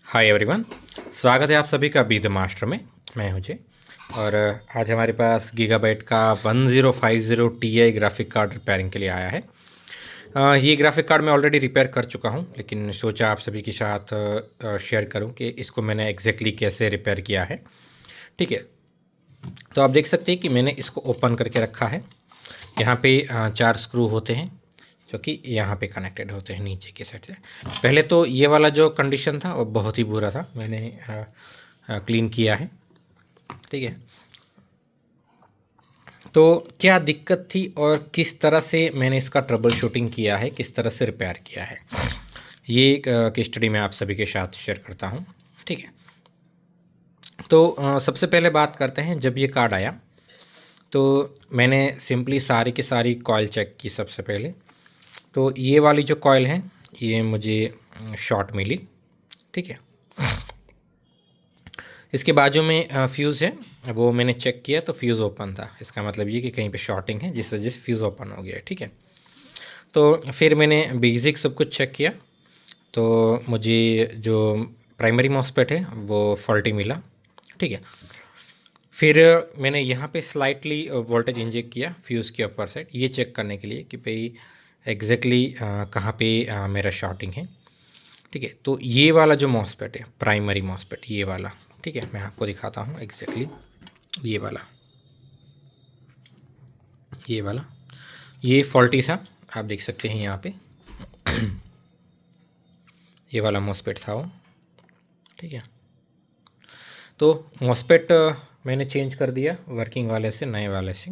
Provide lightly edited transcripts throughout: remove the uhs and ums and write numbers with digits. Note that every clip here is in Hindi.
Hi everyone. स्वागत है आप सभी का बी द मास्टर में। मैं हूं जय और आज हमारे पास गीगाबाइट का 1050 Ti ग्राफिक कार्ड रिपेयरिंग के लिए आया है। ये ग्राफिक कार्ड मैं ऑलरेडी रिपेयर कर चुका हूं, लेकिन सोचा आप सभी के साथ शेयर करूं कि इसको मैंने एग्जैक्टली कैसे रिपेयर किया है। ठीक है, तो आप देख सकते हैं कि मैंने इसको ओपन करके रखा है। यहाँ पे 4 स्क्रू होते हैं जो कि यहाँ पे कनेक्टेड होते हैं नीचे की साइड से। पहले तो ये वाला जो कंडीशन था वो बहुत ही बुरा था, मैंने क्लीन किया है। ठीक है, तो क्या दिक्कत थी और किस तरह से मैंने इसका ट्रबल शूटिंग किया है, किस तरह से रिपेयर किया है, ये केस स्टडी मैं आप सभी के साथ शेयर करता हूँ। ठीक है, तो सबसे पहले बात करते हैं। जब ये कार्ड आया तो मैंने सिंपली सारी की सारी कॉइल चेक की सबसे पहले। तो ये वाली जो कॉइल है ये मुझे शॉर्ट मिली। ठीक है, इसके बाजू में फ्यूज़ है, वो मैंने चेक किया तो फ्यूज़ ओपन था। इसका मतलब ये कि कहीं पे शॉर्टिंग है जिस वजह से फ्यूज़ ओपन हो गया। ठीक है, तो फिर मैंने बेसिक सब कुछ चेक किया तो मुझे जो प्राइमरी मॉसफेट है वो फॉल्टी मिला। ठीक है, फिर मैंने यहाँ पे स्लाइटली वोल्टेज इंजेक्ट किया फ्यूज़ के ऊपर साइड, ये चेक करने के लिए कि भाई एग्जैक्टली कहाँ पे मेरा शॉर्टिंग है। ठीक है, तो ये वाला जो मॉसफेट है प्राइमरी मॉसफेट ये वाला, ठीक है, मैं आपको दिखाता हूँ एग्जैक्टली। ये वाला, ये वाला, ये फॉल्टी था, आप देख सकते हैं यहाँ पे ये वाला मॉसफेट था वो। ठीक है, तो मॉसफेट मैंने चेंज कर दिया वर्किंग वाले से नए वाले से,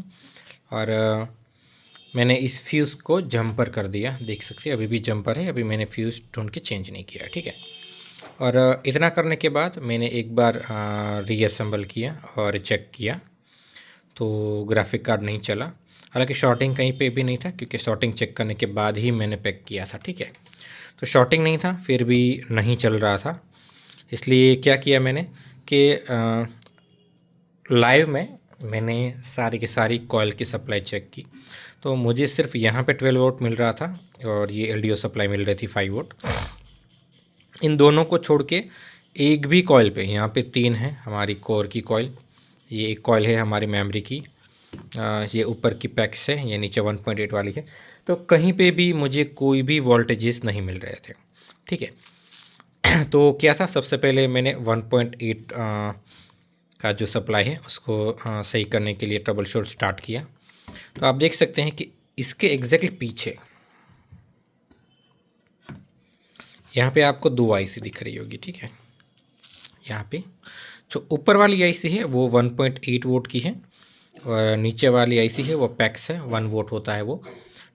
और मैंने इस फ्यूज़ को जंपर कर दिया। देख सकते हैं अभी भी जंपर है, अभी मैंने फ्यूज़ ढूंढ के चेंज नहीं किया। ठीक है, और इतना करने के बाद मैंने एक बार रीअसेंबल किया और चेक किया तो ग्राफिक कार्ड नहीं चला। हालांकि शॉर्टिंग कहीं पे भी नहीं था क्योंकि शॉर्टिंग चेक करने के बाद ही मैंने पैक किया था। ठीक है, तो शॉर्टिंग नहीं था फिर भी नहीं चल रहा था। इसलिए क्या किया मैंने कि लाइव में मैंने सारी की सारी कॉइल की सप्लाई चेक की तो मुझे सिर्फ यहाँ पे 12 वोल्ट मिल रहा था और ये एलडीओ सप्लाई मिल रही थी 5 वोल्ट। इन दोनों को छोड़ के एक भी कॉइल पे, यहाँ पे 3 है हमारी कोर की कॉइल, ये एक कॉइल है हमारी मेमोरी की, ये ऊपर की पैक्स है, ये नीचे 1.8 वाली है। तो कहीं पे भी मुझे कोई भी वोल्टेजेस नहीं मिल रहे थे। ठीक है, तो क्या था, सबसे पहले मैंने 1.8 का जो सप्लाई है उसको सही करने के लिए ट्रबल शूट स्टार्ट किया। तो आप देख सकते हैं कि इसके एग्जैक्टली पीछे यहाँ पे आपको 2 आईसी दिख रही होगी। ठीक है, यहाँ पे जो ऊपर वाली आईसी है वो 1.8 वोल्ट की है और नीचे वाली आईसी है वो पैक्स है, 1 वोल्ट होता है वो।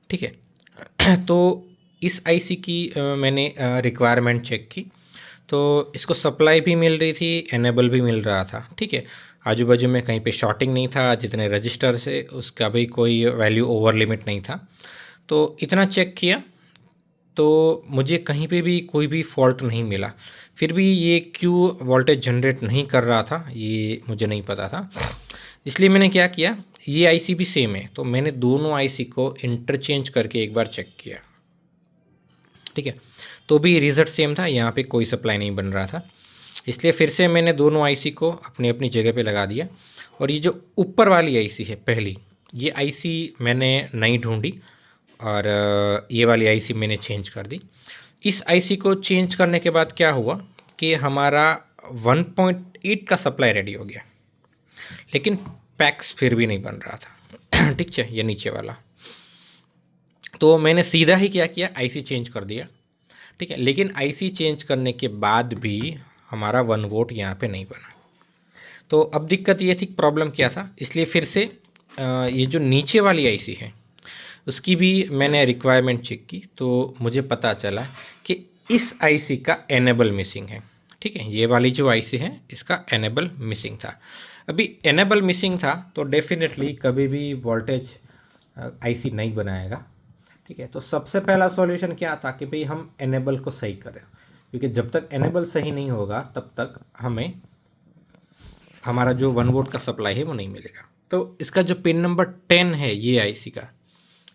ठीक है, तो इस आईसी की मैंने रिक्वायरमेंट चेक की तो इसको सप्लाई भी मिल रही थी, एनेबल भी मिल रहा था। ठीक है, आजू बाजू में कहीं पे शॉर्टिंग नहीं था, जितने रजिस्टर से उसका भी कोई वैल्यू ओवर लिमिट नहीं था। तो इतना चेक किया तो मुझे कहीं पे भी कोई भी फॉल्ट नहीं मिला। फिर भी ये क्यों वोल्टेज जनरेट नहीं कर रहा था ये मुझे नहीं पता था। इसलिए मैंने क्या किया, ये आईसी भी सेम है तो मैंने दोनों आईसी को इंटरचेंज करके एक बार चेक किया। ठीक है, तो भी रिज़ल्ट सेम था, यहाँ पे कोई सप्लाई नहीं बन रहा था। इसलिए फिर से मैंने दोनों आईसी को अपनी अपनी जगह पे लगा दिया और ये जो ऊपर वाली आईसी है पहली, ये आईसी मैंने नहीं ढूंढी और ये वाली आईसी मैंने चेंज कर दी। इस आईसी को चेंज करने के बाद क्या हुआ कि हमारा 1.8 का सप्लाई रेडी हो गया, लेकिन पैक्स फिर भी नहीं बन रहा था। ठीक है, ये नीचे वाला, तो मैंने सीधा ही क्या किया, आईसी चेंज कर दिया। ठीक है, लेकिन आईसी चेंज करने के बाद भी हमारा 1 वोल्ट यहाँ पे नहीं बना। तो अब दिक्कत ये थी, प्रॉब्लम क्या था, इसलिए फिर से ये जो नीचे वाली आईसी है उसकी भी मैंने रिक्वायरमेंट चेक की तो मुझे पता चला कि इस आईसी का एनेबल मिसिंग है। ठीक है, ये वाली जो आईसी है इसका एनेबल मिसिंग था। अभी एनेबल मिसिंग था तो डेफिनेटली कभी भी वोल्टेज आईसी नहीं बनाएगा। ठीक है, तो सबसे पहला सॉल्यूशन क्या था कि भाई हम एनेबल को सही करें, क्योंकि जब तक एनेबल सही नहीं होगा तब तक हमें हमारा जो 1 वोल्ट का सप्लाई है वो नहीं मिलेगा। तो इसका जो पिन नंबर 10 है ये आईसी का,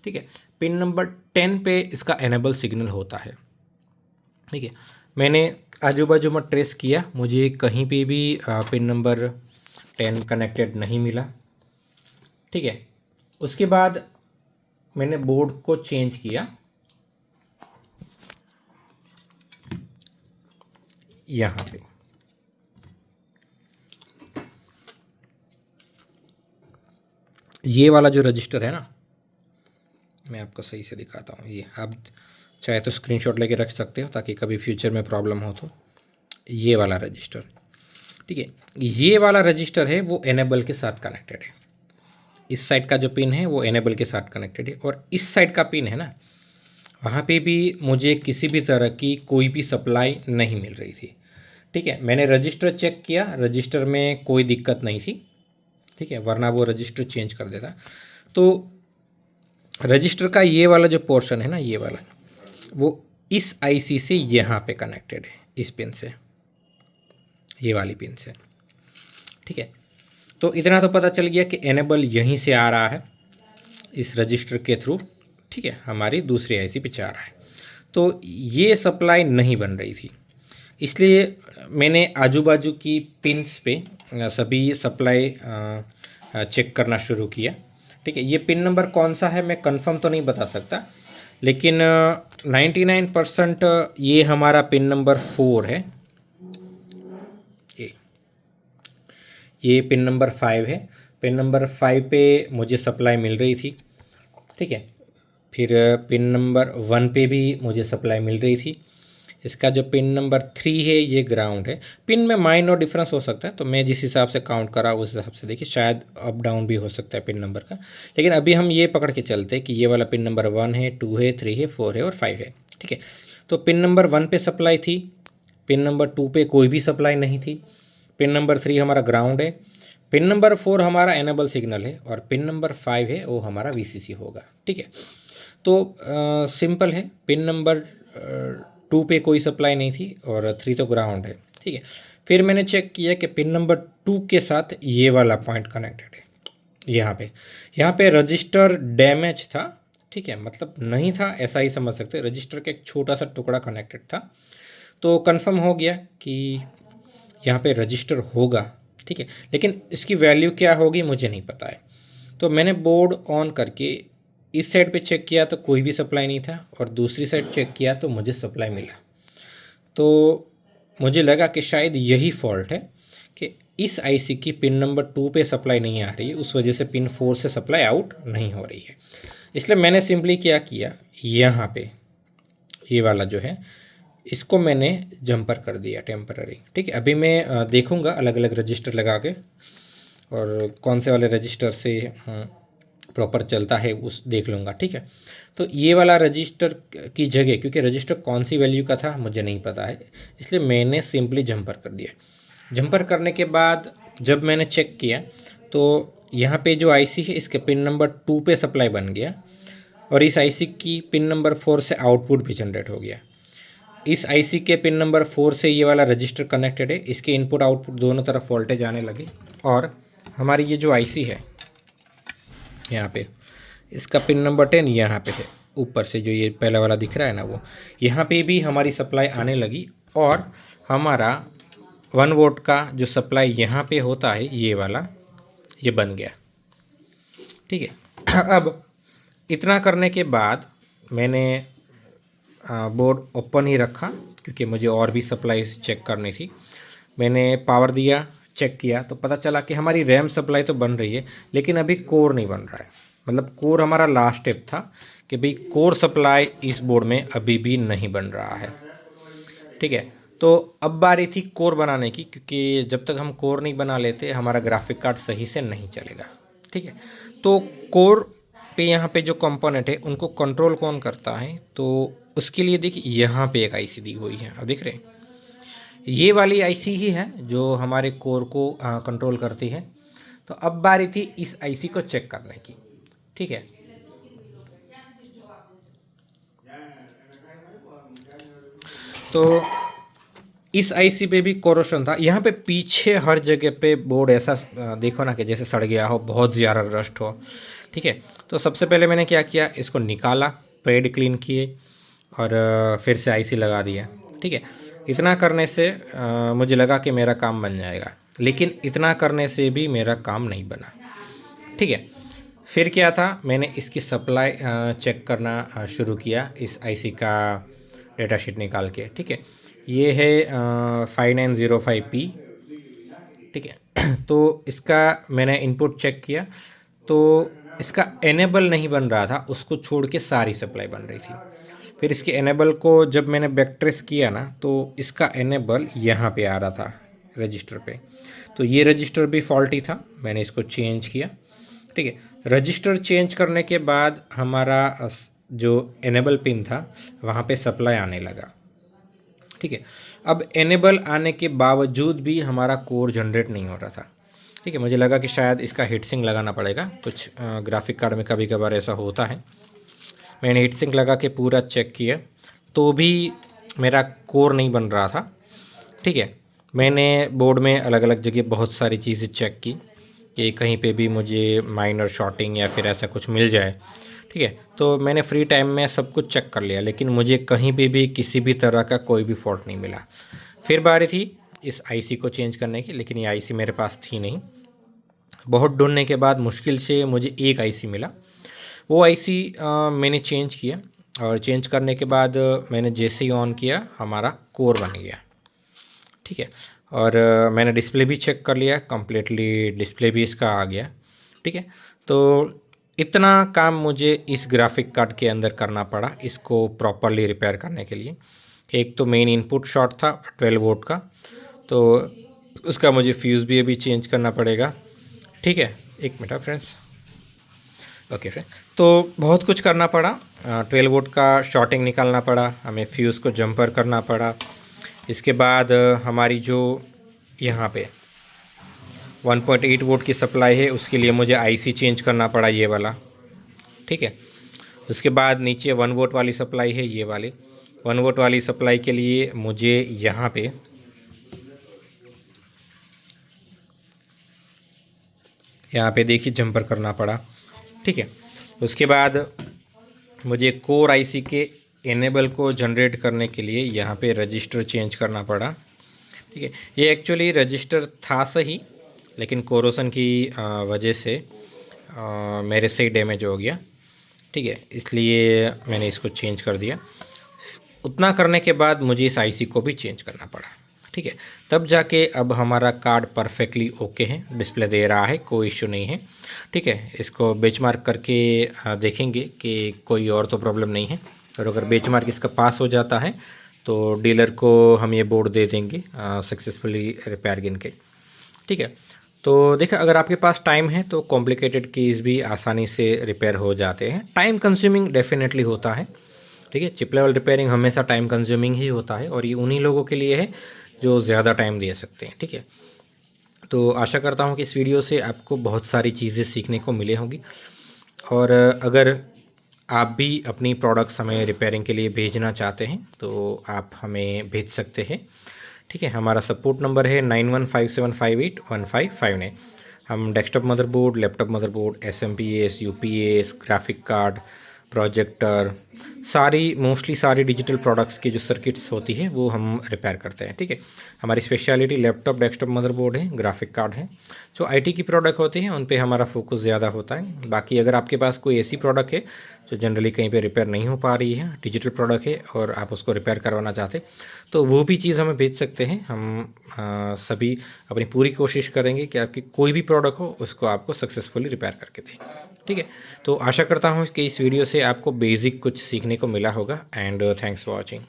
ठीक है, पिन नंबर 10 पे इसका एनेबल सिग्नल होता है। ठीक है, मैंने आजू बाजू में ट्रेस किया, मुझे कहीं पे भी पिन नंबर 10 कनेक्टेड नहीं मिला। ठीक है, उसके बाद मैंने बोर्ड को चेंज किया, यहाँ पे ये वाला जो रजिस्टर है ना, मैं आपको सही से दिखाता हूँ। ये आप चाहे तो स्क्रीनशॉट लेके रख सकते हो ताकि कभी फ्यूचर में प्रॉब्लम हो तो। ये वाला रजिस्टर, ठीक है, ये वाला रजिस्टर है वो एनेबल के साथ कनेक्टेड है। इस साइड का जो पिन है वो एनेबल के साथ कनेक्टेड है, और इस साइड का पिन है ना, वहाँ पे भी मुझे किसी भी तरह की कोई भी सप्लाई नहीं मिल रही थी। ठीक है, मैंने रजिस्टर चेक किया, रजिस्टर में कोई दिक्कत नहीं थी। ठीक है, वरना वो रजिस्टर चेंज कर देता। तो रजिस्टर का ये वाला जो पोर्शन है ना, ये वाला, वो इस आईसी से यहाँ पे कनेक्टेड है, इस पिन से, ये वाली पिन से। ठीक है, तो इतना तो पता चल गया कि एनेबल यहीं से आ रहा है, इस रजिस्टर के थ्रू। ठीक है, हमारी दूसरी आईसी पे जा रहा है। तो ये सप्लाई नहीं बन रही थी, इसलिए मैंने आजू बाजू की पिन्स पे सभी सप्लाई चेक करना शुरू किया। ठीक है, ये पिन नंबर कौन सा है मैं कंफर्म तो नहीं बता सकता, लेकिन 99% ये हमारा पिन नंबर 4 है। ये पिन नंबर 5 है। पिन नंबर 5 पे मुझे सप्लाई मिल रही थी। ठीक है, फिर पिन नंबर 1 पे भी मुझे सप्लाई मिल रही थी। इसका जो पिन नंबर 3 है ये ग्राउंड है। पिन में माइनर डिफरेंस हो सकता है, तो मैं जिस हिसाब से काउंट करा उस हिसाब से देखिए, शायद अप डाउन भी हो सकता है पिन नंबर का, लेकिन अभी हम ये पकड़ के चलते हैं कि ये वाला पिन नंबर 1 है, 2 है, 3 है, 4 है और 5 है। ठीक है, तो पिन नंबर 1 पे सप्लाई थी, पिन नंबर 2 पे कोई भी सप्लाई नहीं थी, पिन नंबर 3 हमारा ग्राउंड है, पिन नंबर 4 हमारा एनेबल सिग्नल है, और पिन नंबर 5 है वो हमारा वीसीसी होगा। ठीक है, तो सिंपल है, पिन नंबर 2 पे कोई सप्लाई नहीं थी और 3 तो ग्राउंड है। ठीक है, फिर मैंने चेक किया कि पिन नंबर 2 के साथ ये वाला पॉइंट कनेक्टेड है। यहाँ पे रजिस्टर डैमेज था। ठीक है, मतलब नहीं था ऐसा ही समझ सकते, रजिस्टर का एक छोटा सा टुकड़ा कनेक्टेड था। तो कंफर्म हो गया कि यहाँ पे रजिस्टर होगा। ठीक है, लेकिन इसकी वैल्यू क्या होगी मुझे नहीं पता है। तो मैंने बोर्ड ऑन करके इस साइड पे चेक किया तो कोई भी सप्लाई नहीं था, और दूसरी साइड चेक किया तो मुझे सप्लाई मिला। तो मुझे लगा कि शायद यही फॉल्ट है कि इस आईसी की पिन नंबर 2 पे सप्लाई नहीं आ रही है, उस वजह से पिन 4 से सप्लाई आउट नहीं हो रही है। इसलिए मैंने सिंपली क्या किया, यहाँ पे ये वाला जो है इसको मैंने जंपर कर दिया टेम्पररी। ठीक है, अभी मैं देखूँगा अलग अलग रजिस्टर लगा के, और कौन से वाले रजिस्टर से प्रॉपर चलता है उस देख लूँगा। ठीक है, तो ये वाला रजिस्टर की जगह, क्योंकि रजिस्टर कौन सी वैल्यू का था मुझे नहीं पता है, इसलिए मैंने सिंपली जंपर कर दिया। जंपर करने के बाद जब मैंने चेक किया तो यहाँ पे जो आईसी है इसके पिन नंबर 2 पे सप्लाई बन गया, और इस आईसी की पिन नंबर 4 से आउटपुट भी जनरेट हो गया। इस आईसी के पिन नंबर 4 से ये वाला रजिस्टर कनेक्टेड है, इसके इनपुट आउटपुट दोनों तरफ वोल्टेज आने लगे, और हमारी ये जो आईसी है यहाँ पे, इसका पिन नंबर 10 यहाँ पे है, ऊपर से जो ये पहला वाला दिख रहा है ना, वो यहाँ पे भी हमारी सप्लाई आने लगी, और हमारा 1 वोल्ट का जो सप्लाई यहाँ पे होता है ये वाला, ये बन गया। ठीक है, अब इतना करने के बाद मैंने बोर्ड ओपन ही रखा, क्योंकि मुझे और भी सप्लाई चेक करनी थी। मैंने पावर दिया, चेक किया, तो पता चला कि हमारी रैम सप्लाई तो बन रही है, लेकिन अभी कोर नहीं बन रहा है। मतलब कोर हमारा लास्ट स्टेप था कि भाई कोर सप्लाई इस बोर्ड में अभी भी नहीं बन रहा है। ठीक है, तो अब बारी थी कोर बनाने की, क्योंकि जब तक हम कोर नहीं बना लेते हमारा ग्राफिक कार्ड सही से नहीं चलेगा। ठीक है, तो कोर पे यहाँ पे जो कंपोनेंट है उनको कंट्रोल कौन करता है, तो उसके लिए देखिए यहाँ पे एक आईसी दी हुई है, अब देख रहे हैं, ये वाली आईसी ही है जो हमारे कोर को कंट्रोल करती है। तो अब बारी थी इस आईसी को चेक करने की। ठीक है, तो इस आईसी पे भी कोरोशन था। यहाँ पे पीछे हर जगह पे बोर्ड ऐसा देखो ना कि जैसे सड़ गया हो, बहुत ज़्यादा रस्ट हो। ठीक है, तो सबसे पहले मैंने क्या किया, इसको निकाला, पैड क्लीन किए, और फिर से आईसी लगा दिया। ठीक है, इतना करने से मुझे लगा कि मेरा काम बन जाएगा, लेकिन इतना करने से भी मेरा काम नहीं बना। ठीक है, फिर क्या था, मैंने इसकी सप्लाई चेक करना शुरू किया, इस आईसी का डेटा शीट निकाल के। ठीक है, ये है 5905P। ठीक है, तो इसका मैंने इनपुट चेक किया तो इसका एनेबल नहीं बन रहा था, उसको छोड़ के सारी सप्लाई बन रही थी। फिर इसके एनेबल को जब मैंने बैक ट्रेस किया ना, तो इसका एनेबल यहाँ पे आ रहा था रजिस्टर पे। तो ये रजिस्टर भी फॉल्टी था, मैंने इसको चेंज किया। ठीक है, रजिस्टर चेंज करने के बाद हमारा जो एनेबल पिन था वहाँ पे सप्लाई आने लगा। ठीक है, अब एनेबल आने के बावजूद भी हमारा कोर जनरेट नहीं हो रहा था। ठीक है, मुझे लगा कि शायद इसका हीट सिंक लगाना पड़ेगा, कुछ ग्राफिक कार्ड में कभी कभार ऐसा होता है। मैंने हीट सिंक लगा के पूरा चेक किया तो भी मेरा कोर नहीं बन रहा था। ठीक है, मैंने बोर्ड में अलग अलग जगह बहुत सारी चीज़ें चेक की कि कहीं पे भी मुझे माइनर शॉर्टिंग या फिर ऐसा कुछ मिल जाए। ठीक है, तो मैंने फ्री टाइम में सब कुछ चेक कर लिया, लेकिन मुझे कहीं पे भी किसी भी तरह का कोई भी फॉल्ट नहीं मिला। फिर बारी थी इस आईसी को चेंज करने की, लेकिन ये आईसी मेरे पास थी नहीं। बहुत ढूंढने के बाद मुश्किल से मुझे एक आईसी मिला। वो आईसी मैंने चेंज किया, और चेंज करने के बाद मैंने जैसे ही ऑन किया हमारा कोर बन गया। ठीक है, और मैंने डिस्प्ले भी चेक कर लिया, कम्प्लीटली डिस्प्ले भी इसका आ गया। ठीक है, तो इतना काम मुझे इस ग्राफिक कार्ड के अंदर करना पड़ा इसको प्रॉपरली रिपेयर करने के लिए। एक तो मेन इनपुट शॉर्ट था 12 वोल्ट का, तो उसका मुझे फ्यूज़ भी अभी चेंज करना पड़ेगा। ठीक है, एक मिनट फ्रेंड्स। ओके फ्रेंड, तो बहुत कुछ करना पड़ा। 12 वोल्ट का शॉर्टिंग निकालना पड़ा, हमें फ्यूज़ को जंपर करना पड़ा। इसके बाद हमारी जो यहाँ पे 1.8 वोल्ट की सप्लाई है उसके लिए मुझे आईसी चेंज करना पड़ा, ये वाला। ठीक है, उसके बाद नीचे 1 वोल्ट वाली सप्लाई है, ये वाली 1 वोल्ट वाली सप्लाई के लिए मुझे यहाँ पे देखिए जंपर करना पड़ा। ठीक है, उसके बाद मुझे कोर आईसी के एनेबल को जनरेट करने के लिए यहाँ पे रजिस्टर चेंज करना पड़ा। ठीक है, ये एक्चुअली रजिस्टर था सही, लेकिन कोरोसन की वजह से मेरे से ही डैमेज हो गया। ठीक है, इसलिए मैंने इसको चेंज कर दिया। उतना करने के बाद मुझे इस आईसी को भी चेंज करना पड़ा। ठीक है, तब जाके अब हमारा कार्ड परफेक्टली ओके है, डिस्प्ले दे रहा है, कोई इश्यू नहीं है। ठीक है, इसको बेंचमार्क करके देखेंगे कि कोई और तो प्रॉब्लम नहीं है, और अगर बेंचमार्क इसका पास हो जाता है तो डीलर को हम ये बोर्ड दे देंगे सक्सेसफुली रिपेयर गिन के। ठीक है, तो देखा, अगर आपके पास टाइम है तो कॉम्प्लिकेटेड कीज़ भी आसानी से रिपेयर हो जाते हैं। टाइम कंज्यूमिंग डेफिनेटली होता है। ठीक है, चिप लेवल रिपेयरिंग हमेशा टाइम कंज्यूमिंग ही होता है, और ये उन्हीं लोगों के लिए है जो ज़्यादा टाइम दे सकते हैं। ठीक है, तो आशा करता हूँ कि इस वीडियो से आपको बहुत सारी चीज़ें सीखने को मिले होंगी, और अगर आप भी अपनी प्रोडक्ट्स हमें रिपेयरिंग के लिए भेजना चाहते हैं तो आप हमें भेज सकते हैं। ठीक है, हमारा सपोर्ट नंबर है 9157581559। हम desktop motherboard, laptop motherboard, SMPS, UPS, graphic card, projector, mostly सारी डिजिटल प्रोडक्ट्स की जो सर्किट्स होती है वो हम रिपेयर करते हैं। ठीक है, हमारी स्पेशलिटी लैपटॉप, डेस्कटॉप मदरबोर्ड है, ग्राफिक कार्ड है। जो IT की प्रोडक्ट होती हैं उन पे हमारा फोकस ज़्यादा होता है। बाकी अगर आपके पास कोई ऐसी प्रोडक्ट है जो जनरली कहीं पे रिपेयर नहीं हो पा रही है, डिजिटल प्रोडक्ट है, और आप उसको रिपेयर करवाना चाहते तो वो भी चीज़ हमें भेज सकते हैं। हम सभी अपनी पूरी कोशिश करेंगे कि आपकी कोई भी प्रोडक्ट हो उसको आपको सक्सेसफुली रिपेयर करके दें। ठीक है, तो आशा करता हूँ कि इस वीडियो से आपको बेसिक कुछ सीखने को मिला होगा, एंड थैंक्स फॉर वॉचिंग।